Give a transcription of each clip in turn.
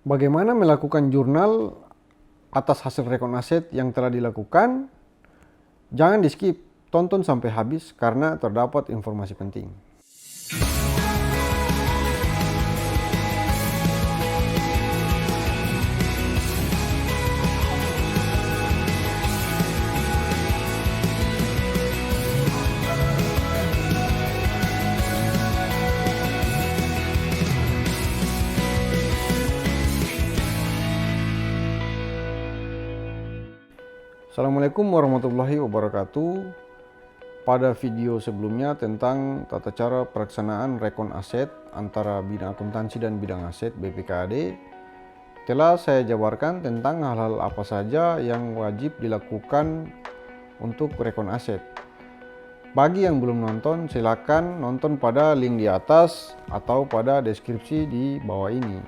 Bagaimana melakukan jurnal atas hasil rekon aset yang telah dilakukan? Jangan di skip, tonton sampai habis karena terdapat informasi penting. Assalamualaikum warahmatullahi wabarakatuh. Pada video sebelumnya tentang tata cara pelaksanaan rekon aset antara bidang akuntansi dan bidang aset BPKAD, telah saya jabarkan tentang hal-hal apa saja yang wajib dilakukan untuk rekon aset. Bagi yang belum nonton, silakan nonton pada link di atas atau pada deskripsi di bawah ini.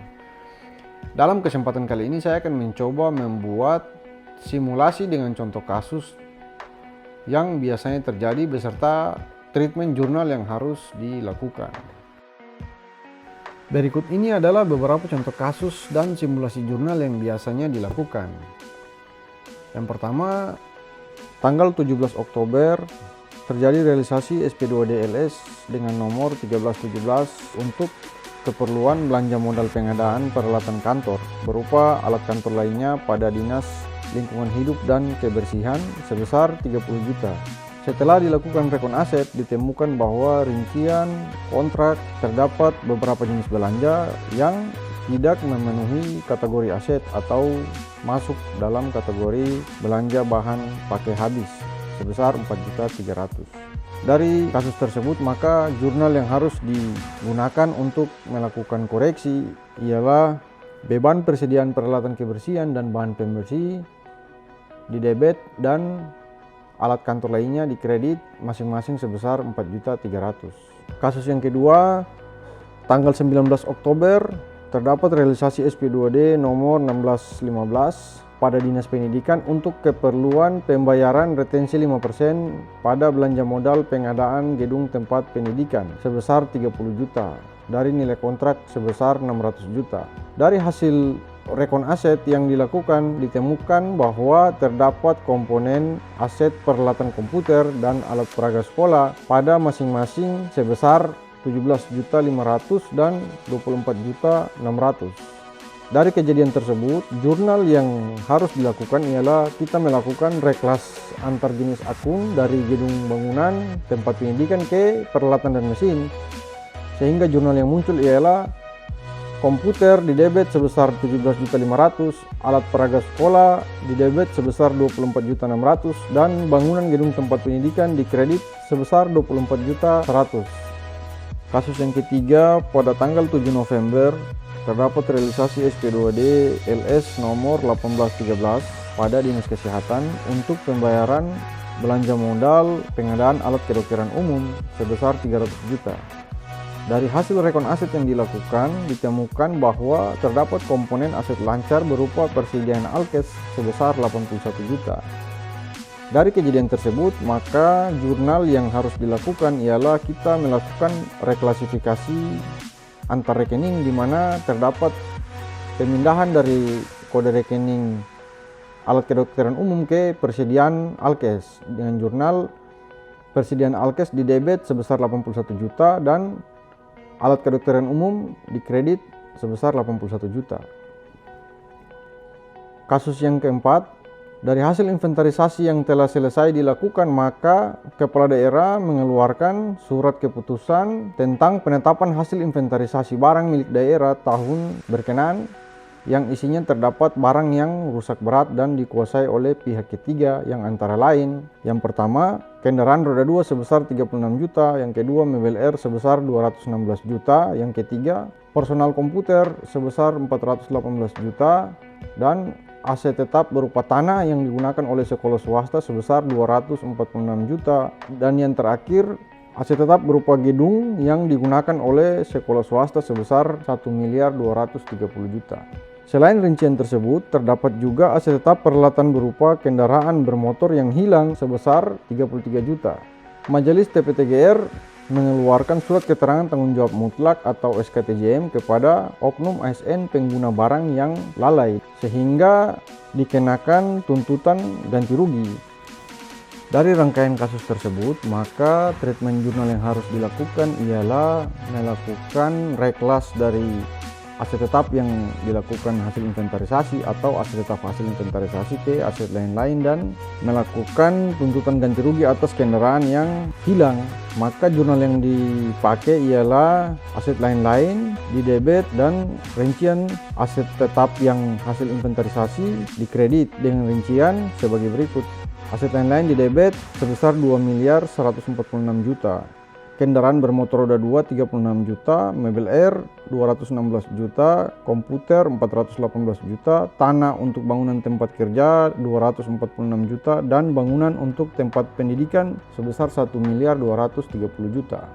Dalam kesempatan kali ini saya akan mencoba membuat simulasi dengan contoh kasus yang biasanya terjadi beserta treatment jurnal yang harus dilakukan. Berikut ini adalah beberapa contoh kasus dan simulasi jurnal yang biasanya dilakukan. Yang pertama, tanggal 17 Oktober terjadi realisasi SP2D LS dengan nomor 1317 untuk keperluan belanja modal pengadaan peralatan kantor berupa alat kantor lainnya pada Dinas Lingkungan Hidup dan Kebersihan sebesar 30 juta. Setelah dilakukan rekon aset, ditemukan bahwa rincian kontrak terdapat beberapa jenis belanja yang tidak memenuhi kategori aset atau masuk dalam kategori belanja bahan pakai habis sebesar 4.300.000. Dari kasus tersebut, maka jurnal yang harus digunakan untuk melakukan koreksi ialah beban persediaan peralatan kebersihan dan bahan pembersih di debit dan alat kantor lainnya di kredit masing-masing sebesar 4.300.000. Kasus yang kedua, tanggal 19 Oktober terdapat realisasi SP2D nomor 1615 pada Dinas Pendidikan untuk keperluan pembayaran retensi 5% pada belanja modal pengadaan gedung tempat pendidikan sebesar 30 juta dari nilai kontrak sebesar 600 juta. Dari hasil rekon aset yang dilakukan, ditemukan bahwa terdapat komponen aset peralatan komputer dan alat peraga sekolah pada masing-masing sebesar 17.500.000 dan 24.600.000. Dari kejadian tersebut, jurnal yang harus dilakukan ialah kita melakukan reklas antar jenis akun dari gedung bangunan, tempat pendidikan ke peralatan dan mesin, sehingga jurnal yang muncul ialah komputer di debit sebesar 17.500.000, alat peraga sekolah di debit sebesar 24.600.000 dan bangunan gedung tempat pendidikan di kredit sebesar 24.100.000. Kasus yang ketiga, pada tanggal 7 November terdapat realisasi SP2D LS nomor 1813 pada Dinas Kesehatan untuk pembayaran belanja modal pengadaan alat kedokteran umum sebesar 300 juta. Dari hasil rekon aset yang dilakukan, ditemukan bahwa terdapat komponen aset lancar berupa persediaan alkes sebesar 81 juta. Dari kejadian tersebut, maka jurnal yang harus dilakukan ialah kita melakukan reklasifikasi antar rekening di mana terdapat pemindahan dari kode rekening alat kedokteran umum ke persediaan alkes dengan jurnal persediaan alkes di debit sebesar 81 juta dan alat kedokteran umum di kredit sebesar 81 juta. Kasus yang keempat, dari hasil inventarisasi yang telah selesai dilakukan, maka Kepala Daerah mengeluarkan surat keputusan tentang penetapan hasil inventarisasi barang milik daerah tahun berkenaan yang isinya terdapat barang yang rusak berat dan dikuasai oleh pihak ketiga yang antara lain: yang pertama, kendaraan roda 2 sebesar 36 juta, yang kedua, mebel R sebesar 216 juta, yang ketiga, personal komputer sebesar 418 juta, dan aset tetap berupa tanah yang digunakan oleh sekolah swasta sebesar 246 juta, dan yang terakhir, aset tetap berupa gedung yang digunakan oleh sekolah swasta sebesar 1.230 juta. Selain rincian tersebut, terdapat juga aset tetap peralatan berupa kendaraan bermotor yang hilang sebesar 33 juta. Majelis TPTGR mengeluarkan surat keterangan tanggung jawab mutlak atau SKTJM kepada oknum ASN pengguna barang yang lalai sehingga dikenakan tuntutan ganti rugi. Dari rangkaian kasus tersebut, maka treatment jurnal yang harus dilakukan ialah melakukan reklas dari aset tetap yang dilakukan hasil inventarisasi atau aset tetap hasil inventarisasi ke aset lain-lain dan melakukan tuntutan ganti rugi atas kendaraan yang hilang. Maka jurnal yang dipakai ialah aset lain-lain di debit dan rincian aset tetap yang hasil inventarisasi di kredit dengan rincian sebagai berikut. Aset lain-lain di debit sebesar 2.146 juta. Kendaraan bermotor roda 2 36 juta, mebel air 216 juta, komputer 418 juta, tanah untuk bangunan tempat kerja 246 juta, dan bangunan untuk tempat pendidikan sebesar 1.230 juta.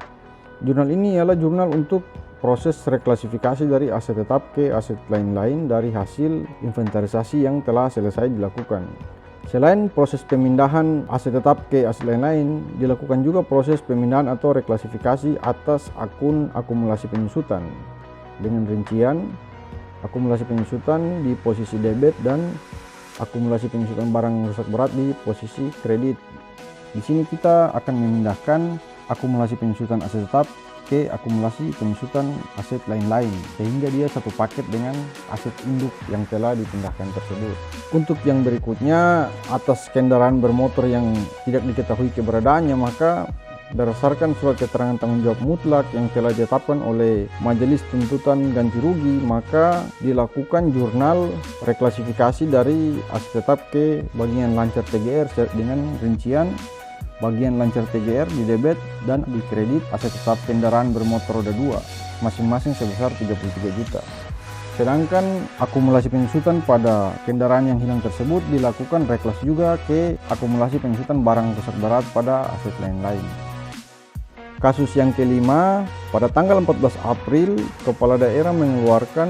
Jurnal ini ialah jurnal untuk proses reklasifikasi dari aset tetap ke aset lain-lain dari hasil inventarisasi yang telah selesai dilakukan. Selain proses pemindahan aset tetap ke aset lain-lain, dilakukan juga proses pemindahan atau reklasifikasi atas akun akumulasi penyusutan dengan rincian akumulasi penyusutan di posisi debit dan akumulasi penyusutan barang rusak berat di posisi kredit. Di sini kita akan memindahkan akumulasi penyusutan aset tetap ke akumulasi penyusutan aset lain-lain sehingga dia satu paket dengan aset induk yang telah dipindahkan tersebut. Untuk yang berikutnya, atas kendaraan bermotor yang tidak diketahui keberadaannya, maka berdasarkan surat keterangan tanggung jawab mutlak yang telah ditetapkan oleh Majelis Tuntutan Ganti Rugi, maka dilakukan jurnal reklasifikasi dari aset tetap ke bagian lancar TGR dengan rincian bagian lancar TGR di debit dan di kredit aset tetap kendaraan bermotor roda 2 masing-masing sebesar 33 juta. Sedangkan akumulasi penyusutan pada kendaraan yang hilang tersebut dilakukan reklas juga ke akumulasi penyusutan barang rusak berat pada aset lain-lain. Kasus yang kelima, pada tanggal 14 April, Kepala Daerah mengeluarkan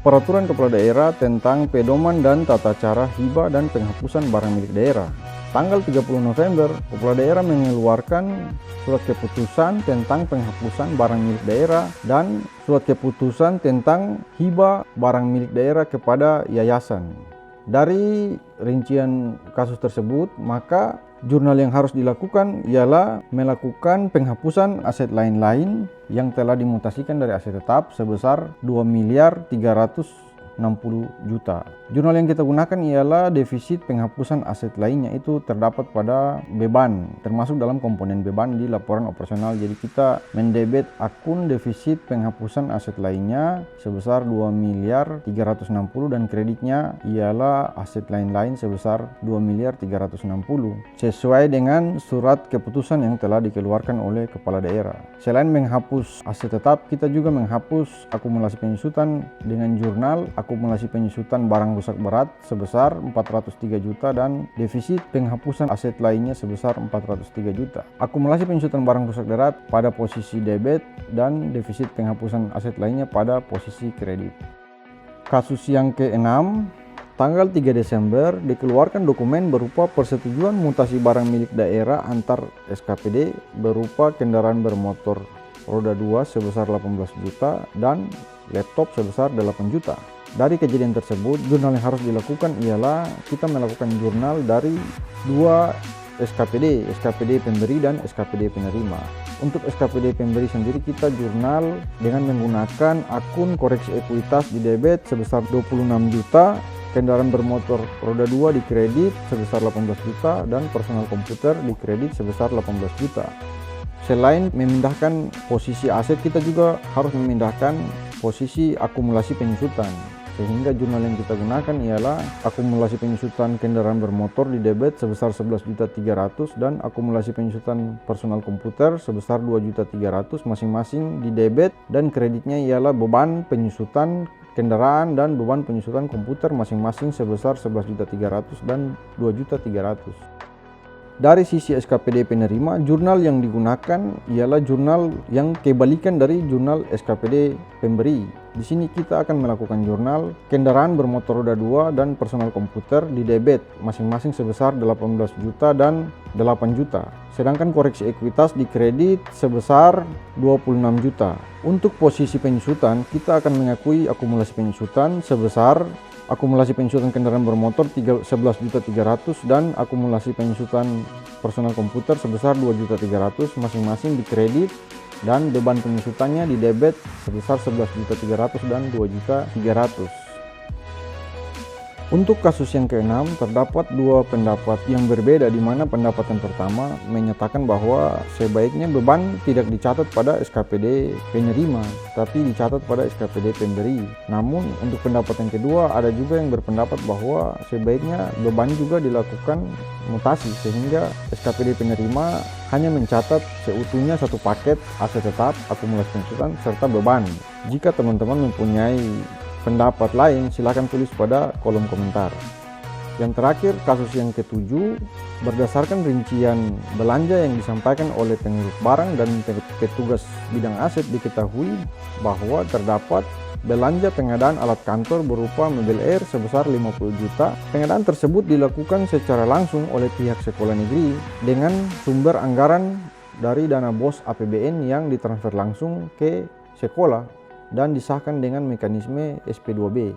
Peraturan Kepala Daerah tentang pedoman dan tata cara hibah dan penghapusan barang milik daerah. Tanggal 30 November, Kepala Daerah mengeluarkan surat keputusan tentang penghapusan barang milik daerah dan surat keputusan tentang hibah barang milik daerah kepada yayasan. Dari rincian kasus tersebut, maka jurnal yang harus dilakukan ialah melakukan penghapusan aset lain-lain yang telah dimutasikan dari aset tetap sebesar 2.360 juta. Jurnal yang kita gunakan ialah defisit penghapusan aset lainnya, itu terdapat pada beban, termasuk dalam komponen beban di laporan operasional. Jadi kita mendebit akun defisit penghapusan aset lainnya sebesar 2.360 dan kreditnya ialah aset lain-lain sebesar 2.360 sesuai dengan surat keputusan yang telah dikeluarkan oleh Kepala Daerah. Selain menghapus aset tetap, kita juga menghapus akumulasi penyusutan dengan jurnal akumulasi penyusutan barang rusak berat sebesar 403 juta dan defisit penghapusan aset lainnya sebesar 403 juta. Akumulasi penyusutan barang rusak berat pada posisi debit dan defisit penghapusan aset lainnya pada posisi kredit. Kasus yang ke-6, tanggal 3 Desember dikeluarkan dokumen berupa persetujuan mutasi barang milik daerah antar SKPD berupa kendaraan bermotor roda 2 sebesar 18 juta dan laptop sebesar 8 juta. Dari kejadian tersebut, jurnal yang harus dilakukan ialah kita melakukan jurnal dari dua SKPD, SKPD pemberi dan SKPD penerima. Untuk SKPD pemberi sendiri kita jurnal dengan menggunakan akun koreksi ekuitas di debit sebesar 26 juta, kendaraan bermotor roda 2 di kredit sebesar 18 juta, dan personal komputer di kredit sebesar 18 juta. Selain memindahkan posisi aset, kita juga harus memindahkan posisi akumulasi penyusutan. Sehingga jurnal yang kita gunakan ialah akumulasi penyusutan kendaraan bermotor di debit sebesar 11.300 dan akumulasi penyusutan personal komputer sebesar 2.300 masing-masing di debit, dan kreditnya ialah beban penyusutan kendaraan dan beban penyusutan komputer masing-masing sebesar 11.300 dan 2.300. Dari sisi SKPD penerima, jurnal yang digunakan ialah jurnal yang kebalikan dari jurnal SKPD pemberi. Di sini kita akan melakukan jurnal kendaraan bermotor roda 2 dan personal komputer di debit masing-masing sebesar 18 juta dan 8 juta. Sedangkan koreksi ekuitas di kredit sebesar 26 juta. Untuk posisi penyusutan, kita akan mengakui akumulasi penyusutan sebesar akumulasi penyusutan kendaraan bermotor 11.300.000 dan akumulasi penyusutan personal komputer sebesar 2.300.000 masing-masing di kredit, dan beban penyusutannya di debit sebesar 11.300.000 dan 2.300.000. Untuk kasus yang keenam, terdapat dua pendapat yang berbeda, di mana pendapat yang pertama menyatakan bahwa sebaiknya beban tidak dicatat pada SKPD penerima, tapi dicatat pada SKPD pemberi. Namun untuk pendapat yang kedua, ada juga yang berpendapat bahwa sebaiknya beban juga dilakukan mutasi, sehingga SKPD penerima hanya mencatat seutuhnya satu paket aset tetap, akumulasi penyusutan, serta beban. Jika teman-teman mempunyai pendapat lain, silakan tulis pada kolom komentar. Yang terakhir, kasus yang ketujuh, berdasarkan rincian belanja yang disampaikan oleh pengurus barang dan petugas bidang aset, diketahui bahwa terdapat belanja pengadaan alat kantor berupa mebel air sebesar 50 juta. Pengadaan tersebut dilakukan secara langsung oleh pihak sekolah negeri dengan sumber anggaran dari dana BOS APBN yang ditransfer langsung ke sekolah dan disahkan dengan mekanisme SP2B.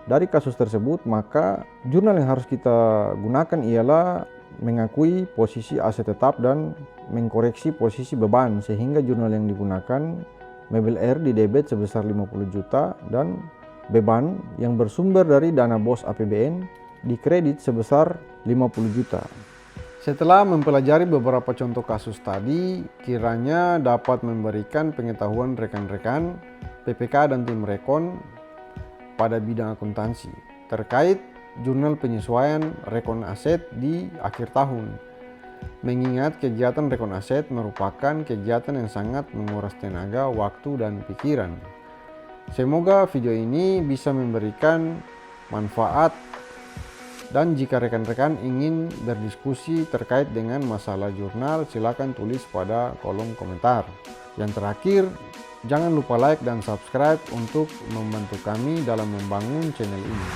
Dari kasus tersebut, maka jurnal yang harus kita gunakan ialah mengakui posisi aset tetap dan mengkoreksi posisi beban, sehingga jurnal yang digunakan mebel air di debit sebesar 50 juta dan beban yang bersumber dari dana BOS APBN di kredit sebesar 50 juta. Setelah mempelajari beberapa contoh kasus tadi, kiranya dapat memberikan pengetahuan rekan-rekan PPK dan tim rekon pada bidang akuntansi terkait jurnal penyesuaian rekon aset di akhir tahun. Mengingat kegiatan rekon aset merupakan kegiatan yang sangat menguras tenaga, waktu, dan pikiran. Semoga video ini bisa memberikan manfaat, dan jika rekan-rekan ingin berdiskusi terkait dengan masalah jurnal, silakan tulis pada kolom komentar. Yang terakhir, jangan lupa like dan subscribe untuk membantu kami dalam membangun channel ini.